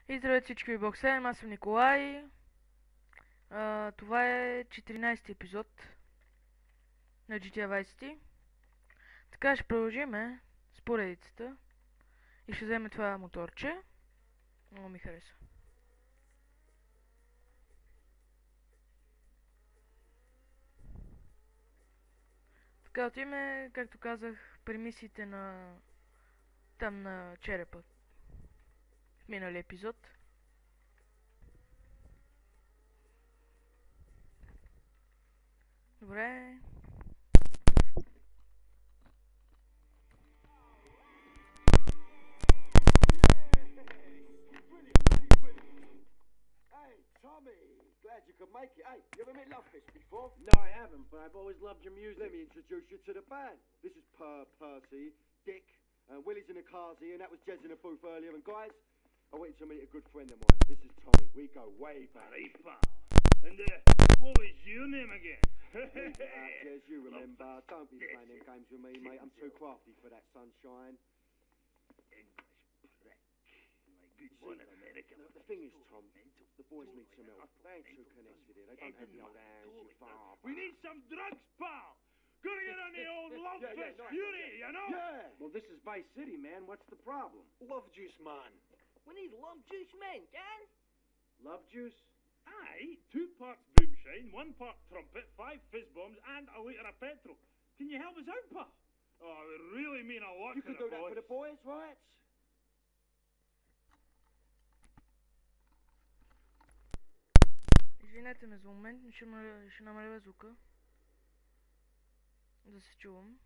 И здравейте всички ви, Боксен, аз съм Николай. Това е 14-ти епизод на GTA Vice City. Така ще продължим с поредицата и ще вземем това моторче. Много ми хареса. Така отиваме, както казах, при мисиите на там на черепа в миналия епизод. Добре. Hey, Tommy, glad you could make it. Hey, you ever met Lovefish before? No, I haven't, but I've always loved your music. Let me introduce you to the band. This is Percy, Dick, Willie's in the carsy, and that was Jez in the booth earlier. And guys, I went to meet a good friend of mine. This is Tommy. We go way back. Hey, pal. And, what was your name again? Jez, you remember. Don't be playing them games with me, mate. I'm too crafty for that sunshine. English prick. My good son of American. The thing is, Tom, the boys need some help. They ain't too connected here. They don't have no hands, you father. We need some drugs, pal. Gotta get on the old Lovefish nice. Fury, you know? Yeah! Well, this is Vice City, man. What's the problem? Love juice, man. We need love juice men, Dan. Love juice? Aye, 2 parts boomshine, 1 part trumpet, 5 fizz bombs, and a litre of petrol. Can you help us out, pal? Oh, it would really mean a lot You to could the do that boys. for the boys, right? Извинете ме за момент, ще намаля звука. Да се чувам.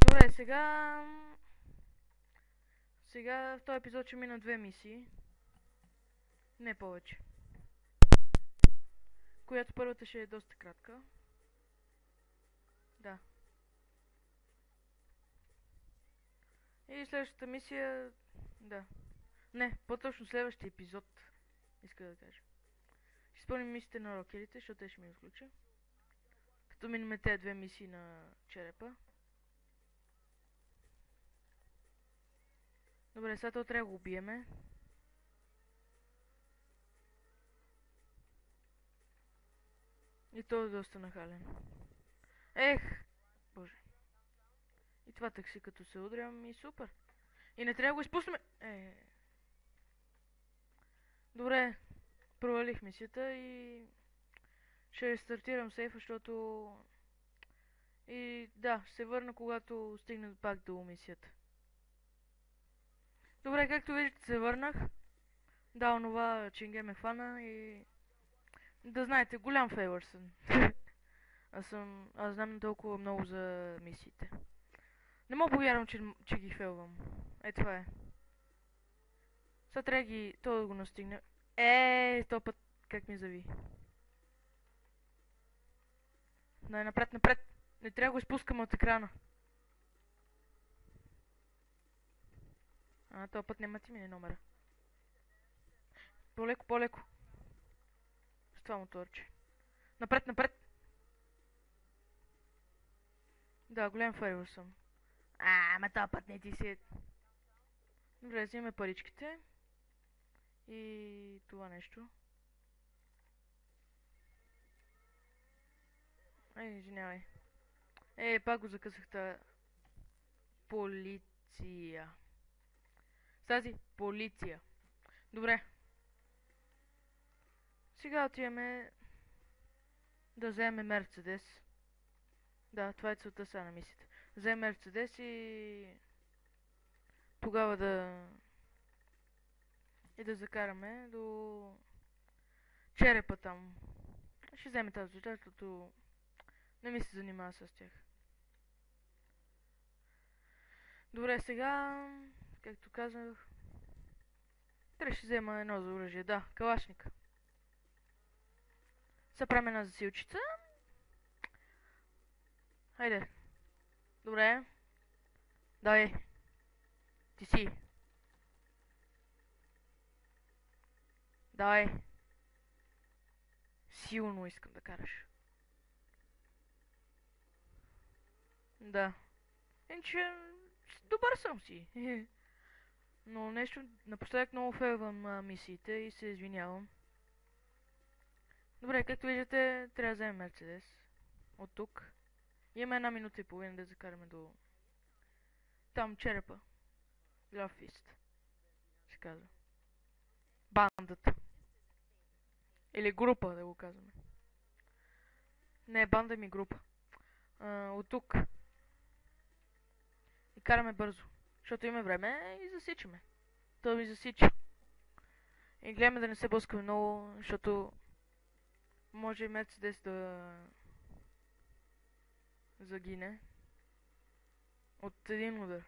Добре, сега в този епизод ще мина 2 мисии. Не повече. Която първата ще е доста кратка. Да. И следващата мисия... Да. Не, по-точно следващия епизод. Иска да кажа. Ще изпълним мисиите на рокерите, защото те ще ми изключа. Като минем тези 2 мисии на черепа. Добре, сега това трябва да го убиеме. И той е доста нахален. Ех! Боже. И това такси като се удрям и супер. И не трябва да го изпуснем. Добре. Провалих мисията и... ще рестартирам сейфа, защото... И да, ще се върна, когато стигна пак до мисията. Добре, както виждате, се върнах. Да, онова ченге ме хвана и... Да знаете, голям фейлър съм. Аз знам толкова много за мисиите. Не мога повярвам, че ги фейлвам. Това е. Сега трябва то да го настигне. То път как ми зави. Дай напред, напред. Не трябва да го изпускам от екрана. Този път няма ти мине номера. По-леко, по-леко. С това моторче. Напред, напред. Да, голям фейлър съм. Ама този път не ти си. Добре, взимаме паричките. И това нещо. Извинявай. Пак го закъсах тази полиция. Тази полиция. Добре. Сега отиваме да вземем Мерцедес. Да, това е целта сега на мисията. Вземем Мерцедес и тогава да закараме до черепа там. Ще вземе тази звуча, защото не ми се занимава с тях. Добре, сега, както казах, трябва ще взема едно за оръжие. Да, калашника. Сега правим една засилчица. Хайде. Добре. Дай. Ти си. Давай. Силно искам да караш. Да. Иначе добър съм си. Но нещо, напоследък много фейлвам мисиите и се извинявам. Добре, както виждате, трябва да вземем Мерцедес. От тук. Имаме 1 минута и половина да закараме до... Там черепа. Love Fist. Ще казва. Бандата. Или група, да го казваме. Не, банда ми група. От тук. И караме бързо. Защото имаме време и засичаме. То ми засича. И гледаме да не се блъскаме много, защото може Мерцедес да загине от един удар.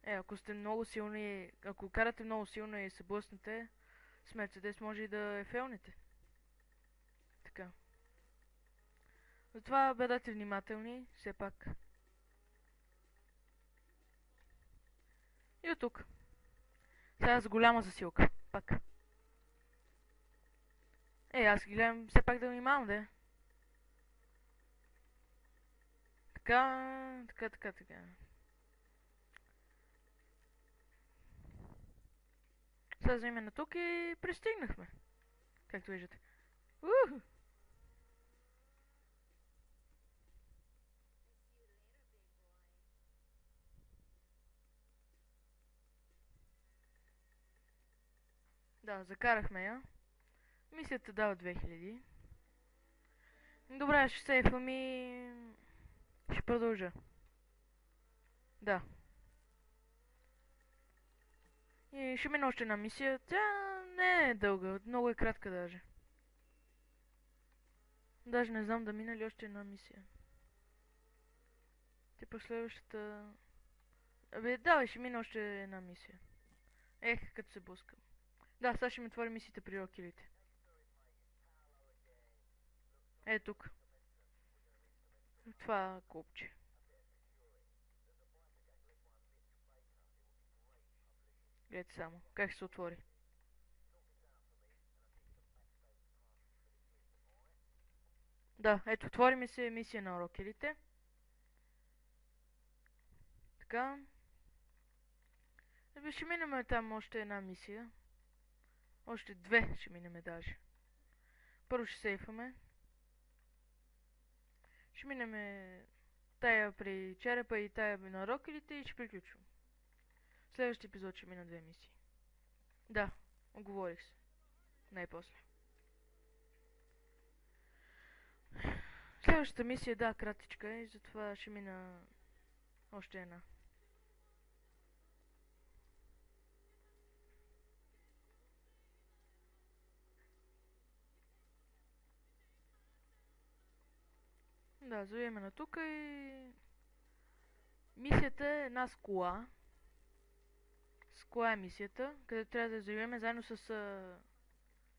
Ако сте много силни, ако карате много силно и се блъснете с Мерцедес, може и да е фейлнете. Така. Затова бъдете внимателни, все пак. И от тук. Сега с голяма засилка. Пак. Аз ги гледам все пак да внимавам, да. Така. Сега вземем на тук и пристигнахме. Както виждате. Уху! Да, закарахме я. Мисията дава 2000. Добре, ще сейфвам и... ще продължа. Да. И ще мина още една мисия. Тя не е дълга, много е кратка даже. Даже не знам да мина ли още една мисия. Типа следващата... давай, ще мина още една мисия. Като се блъскам. Да, сега ще ми отвори мисиите при рокилите. Тук. Това копче. Гледайте само, как ще се отвори. Да, ето, отвори ми се мисия на рокелите. Така. Ще минем там още една мисия. Още две ще минем даже. Първо ще сейфаме. Ще минем тая при черепа и тая на рокелите и ще приключвам. Следващия епизод ще мина 2 мисии. Да, оговорих се. Най-после. Следващата мисия, да, кратичка е, затова ще мина още една. Да, завиеме на тука и... Мисията е една с кола. С кола е мисията, където трябва да завиеме заедно с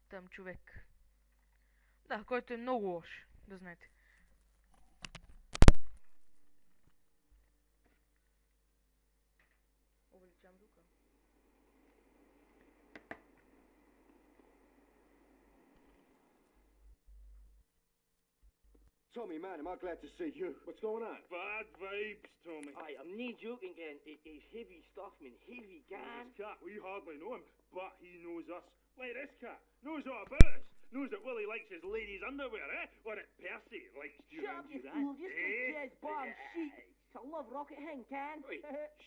там човек. Да, който е много лош, да знаете. Увеличам звука. Tommy, man, am I glad to see you. What's going on? Bad vibes, Tommy. Aye, I'm no joking, Gan. It's heavy stuff, man. Heavy, Gan. This cat, we hardly know him, but he knows us. Like this cat, knows all about us. Knows that Willie likes his ladies' underwear, or that Percy likes Shut up, you Duran fool. Just says Bob sheep. It's a love rocket hang, Can.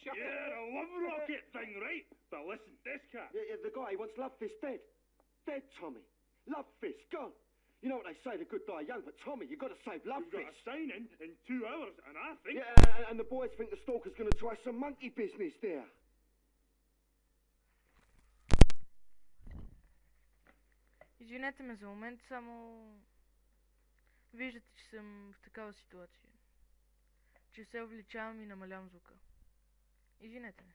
Shut yeah, a love rocket thing, right? But listen, this cat. Yeah, the guy, he wants Love Fist dead. Dead, Tommy. Love Fist, gone. You know what they say, the good die young, but Tommy, you've got to save Love We've got a Fist. sign-in 2 hours, and I think... Yeah, and the boys think the stalker's going to try some monkey business there. Извинете ме за момент, само... Виждате, че съм в такава ситуация. Че се увеличавам и намалявам звука. Извинете ме.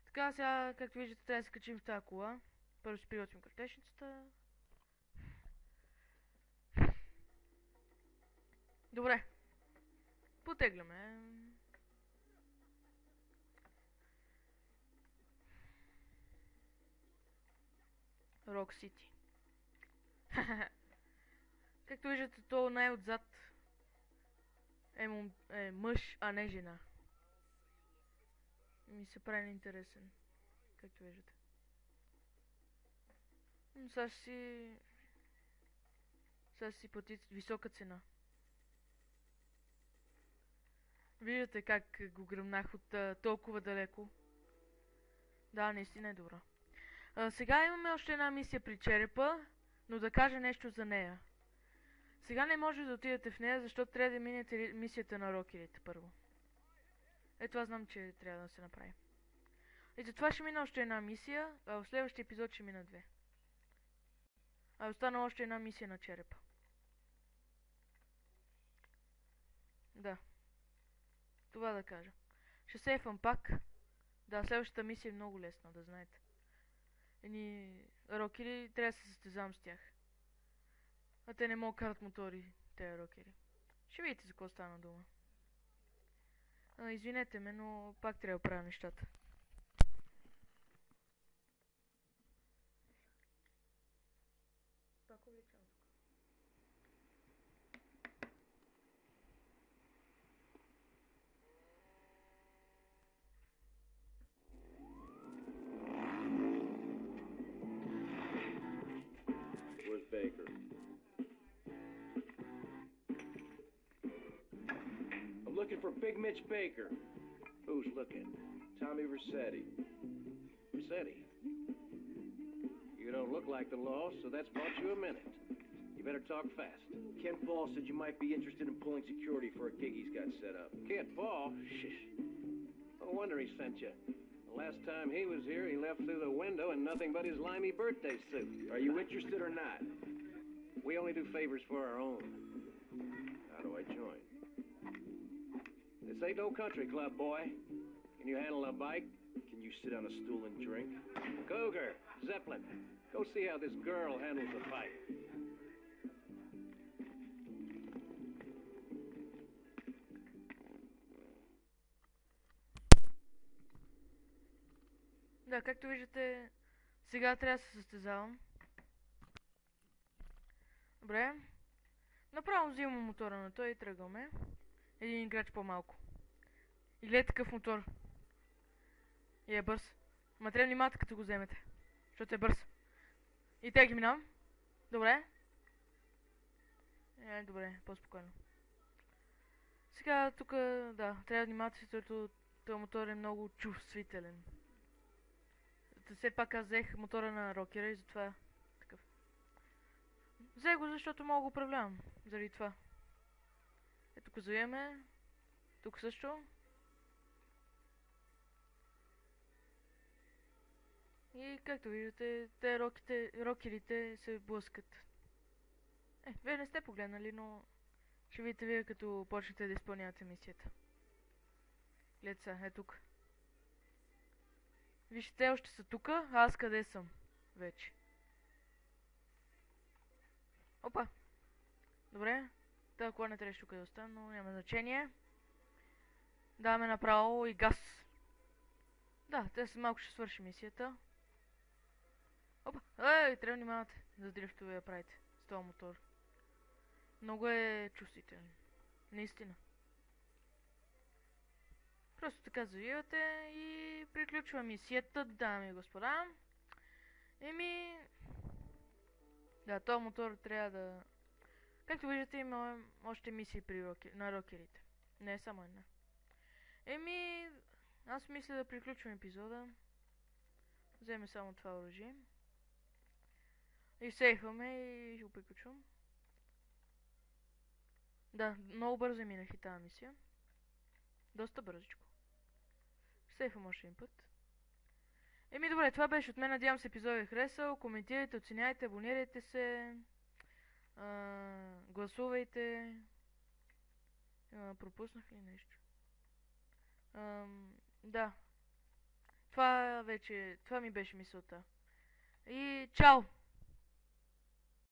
Така, сега, както виждате, трябва да се качим в тази кола. Първо си приготвим картечницата. Добре. Потегляме. Рок Сити. Както виждате, то най-отзад е мъж, а не жена. ми се прави неинтересен. Както виждате. Сега ще си плати висока цена. Виждате как го гръмнах от толкова далеко. Да, наистина е добра. Сега имаме още една мисия при черепа, но да кажа нещо за нея. Сега не може да отидете в нея, защото трябва да минете мисията на рокерите първо. Ето аз знам, че трябва да се направи. И затова ще мина още една мисия, а в следващия епизод ще мина две. А остана още една мисия на черепа. Да. Това да кажа. Ще сейфвам пак. Да, следващата мисия е много лесна, да знаете. Едни рокери, трябва да се състезавам с тях. А те не могат карат мотори, тези рокери. Ще видите за какво стана дума. Извинете ме, но пак трябва да правя нещата. Пак увлечам. Where's Baker? I'm looking for Big Mitch Baker. Who's looking? Tommy Rossetti. Rossetti? You don't look like the law, so that's bought you a minute. You better talk fast. Kent Ball said you might be interested in pulling security for a gig he's got set up. Kent Ball? Shish. No wonder he sent you. The last time he was here, he left through the window in nothing but his limey birthday suit. Are you interested or not? We only do favors for our own. How do I join? This ain't no country club, boy. Can you handle a bike? Can you sit on a stool and drink? Cougar, Zeppelin, go see how this girl handles a fight. Да, както виждате, сега трябва да се състезавам. Добре. Направо взимам мотора на той и тръгваме. Един играч по-малко. И гледай такъв мотор. И е бърз. Ма трябва внимавате като го вземете. Защото е бърз. И те ги минавам. Добре. Добре, по-спокойно. Сега тук, да, трябва да внимавате, защото този мотор е много чувствителен. Все пак аз взех мотора на рокера и затова такъв. Взех го, защото мога да го управлявам. Заради това. Ето тук завиеме. Тук също. И както виждате, те рокерите се блъскат. Вие не сте погледнали, но ще видите вие като почнете да изпълнявате мисията. Гледайте сега, тук. Вижте, те още са тука, а аз къде съм? Вече. Опа! Добре. Та кола не трябваше тук да остана, но няма значение. Даваме направо и газ. Да, те са малко ще свърши мисията. Опа! Трябва да внимавате за дрифтове да правите с този мотор. Много е чувствителен. Наистина. Просто така завивате и приключва мисията, дами и господа. Да, този мотор трябва да... Както виждате, има още мисии на рокерите. Не е само една. Аз мисля да приключвам епизода. Вземе само това оръжие. И сейфваме и го приключвам. Да, много бързо минах и тази мисия. Доста бързичко. Сейфвам още един път. Добре, това беше от мен. Надявам се епизодът ви е харесал. Коментирайте, оценяйте, абонирайте се. Гласувайте. Пропуснах ли нещо? Да. Това ми беше мисълта. И чао!